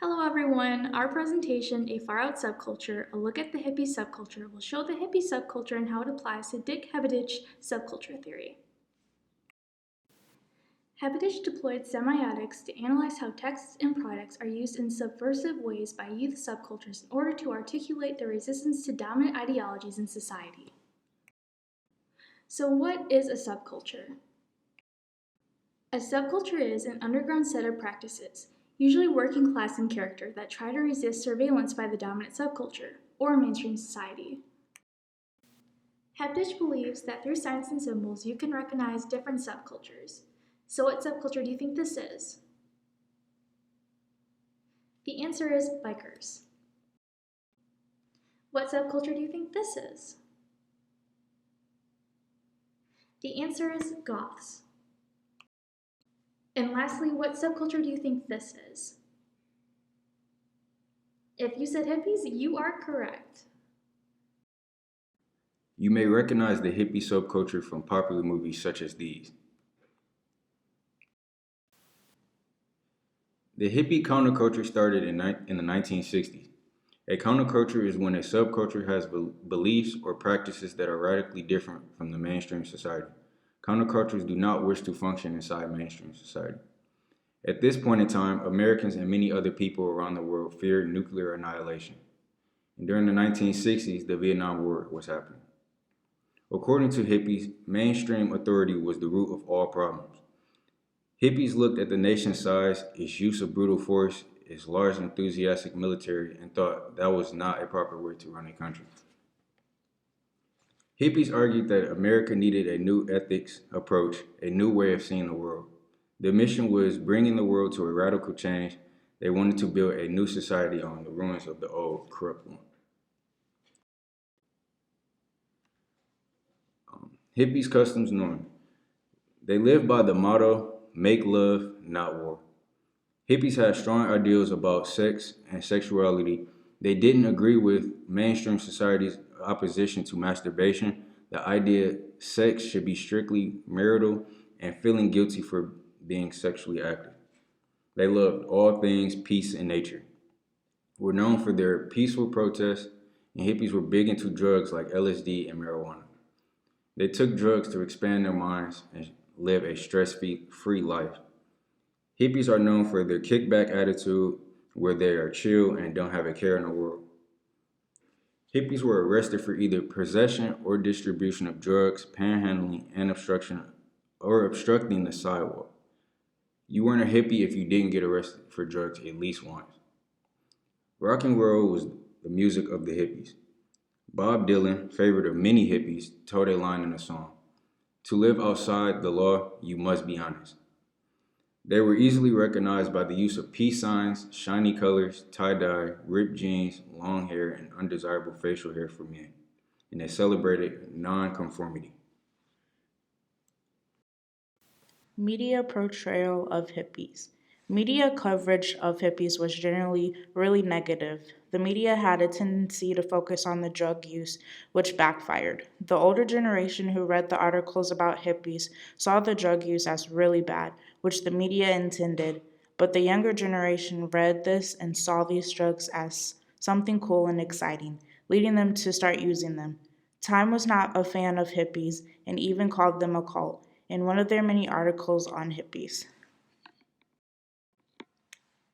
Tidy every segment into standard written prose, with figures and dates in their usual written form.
Hello everyone! Our presentation, A Far Out Subculture, a look at the hippie subculture, will show the hippie subculture and how it applies to Dick Hebedit's subculture theory. Hebedich deployed semiotics to analyze how texts and products are used in subversive ways by youth subcultures in order to articulate their resistance to dominant ideologies in society. So what is a subculture? A subculture is an underground set of practices, usually working class in character, that try to resist surveillance by the dominant subculture, or mainstream society. Hebditch believes that through signs and symbols you can recognize different subcultures. So what subculture do you think this is? The answer is bikers. What subculture do you think this is? The answer is goths. And lastly, what subculture do you think this is? If you said hippies, you are correct. You may recognize the hippie subculture from popular movies such as these. The hippie counterculture started in the 1960s. A counterculture is when a subculture has beliefs or practices that are radically different from the mainstream society. Countercultures do not wish to function inside mainstream society. At this point in time, Americans and many other people around the world feared nuclear annihilation. And during the 1960s, the Vietnam War was happening. According to hippies, mainstream authority was the root of all problems. Hippies looked at the nation's size, its use of brutal force, its large enthusiastic military, and thought that was not a proper way to run a country. Hippies argued that America needed a new ethics approach, a new way of seeing the world. Their mission was bringing the world to a radical change. They wanted to build a new society on the ruins of the old, corrupt one. Hippies' customs norm. They lived by the motto, make love, not war. Hippies had strong ideals about sex and sexuality. They didn't agree with mainstream society's opposition to masturbation. The idea sex should be strictly marital and feeling guilty for being sexually active. They loved all things peace and nature. Were known for their peaceful protests, and hippies were big into drugs like LSD and marijuana. They took drugs to expand their minds and live a stress-free life. Hippies are known for their kickback attitude, where they are chill and don't have a care in the world. Hippies were arrested for either possession or distribution of drugs, panhandling, and obstructing the sidewalk. You weren't a hippie if you didn't get arrested for drugs at least once. Rock and roll was the music of the hippies. Bob Dylan, favorite of many hippies, told a line in a song, "To live outside the law, you must be honest." They were easily recognized by the use of peace signs, shiny colors, tie-dye, ripped jeans, long hair, and undesirable facial hair for men, and they celebrated non-conformity. Media portrayal of hippies. Media coverage of hippies was generally really negative. The media had a tendency to focus on the drug use, which backfired. The older generation who read the articles about hippies saw the drug use as really bad, which the media intended, but the younger generation read this and saw these drugs as something cool and exciting, leading them to start using them. Time was not a fan of hippies and even called them a cult in one of their many articles on hippies.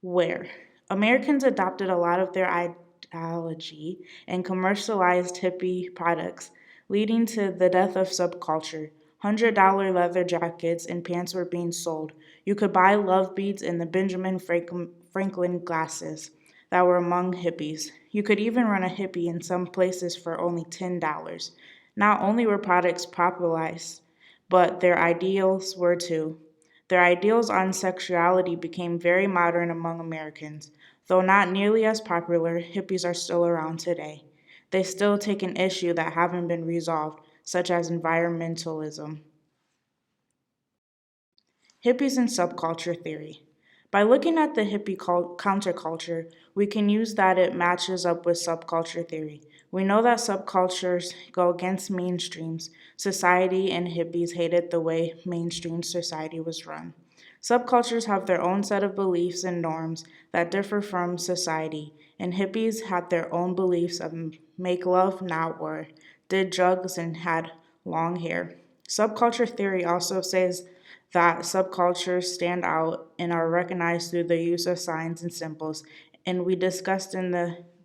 Where Americans adopted a lot of their ideology and commercialized hippie products, leading to the death of subculture. $100 leather jackets and pants were being sold. You could buy love beads and the Benjamin Franklin glasses that were among hippies. You could even run a hippie in some places for only $10. Not only were products popularized, but their ideals were too. Their ideals on sexuality became very modern among Americans. Though not nearly as popular, hippies are still around today. They still take an issue that haven't been resolved, such as environmentalism. Hippies and subculture theory. By looking at the hippie counterculture, we can use that it matches up with subculture theory. We know that subcultures go against mainstreams society, and hippies hated the way mainstream society was run. Subcultures have their own set of beliefs and norms that differ from society, and hippies had their own beliefs of make love, not war, did drugs, and had long hair. Subculture theory also says that subcultures stand out and are recognized through the use of signs and symbols, and we discussed in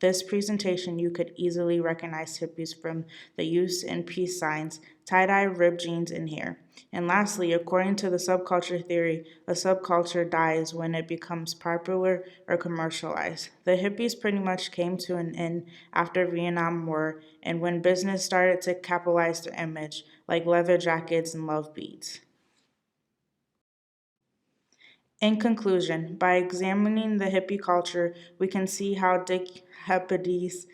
this presentation you could easily recognize hippies from the use in peace signs, tie-dye, ripped jeans, and hair. And lastly, according to the subculture theory, a subculture dies when it becomes popular or commercialized. The hippies pretty much came to an end after Vietnam War and when business started to capitalize their image, like leather jackets and love beads. In conclusion, by examining the hippie culture, we can see how Dick Heppidy's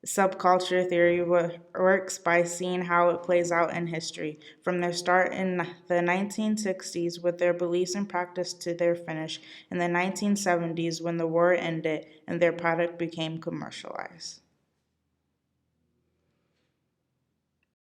subculture theory works by seeing how it plays out in history, from their start in the 1960s with their beliefs and practice to their finish in the 1970s when the war ended and their product became commercialized.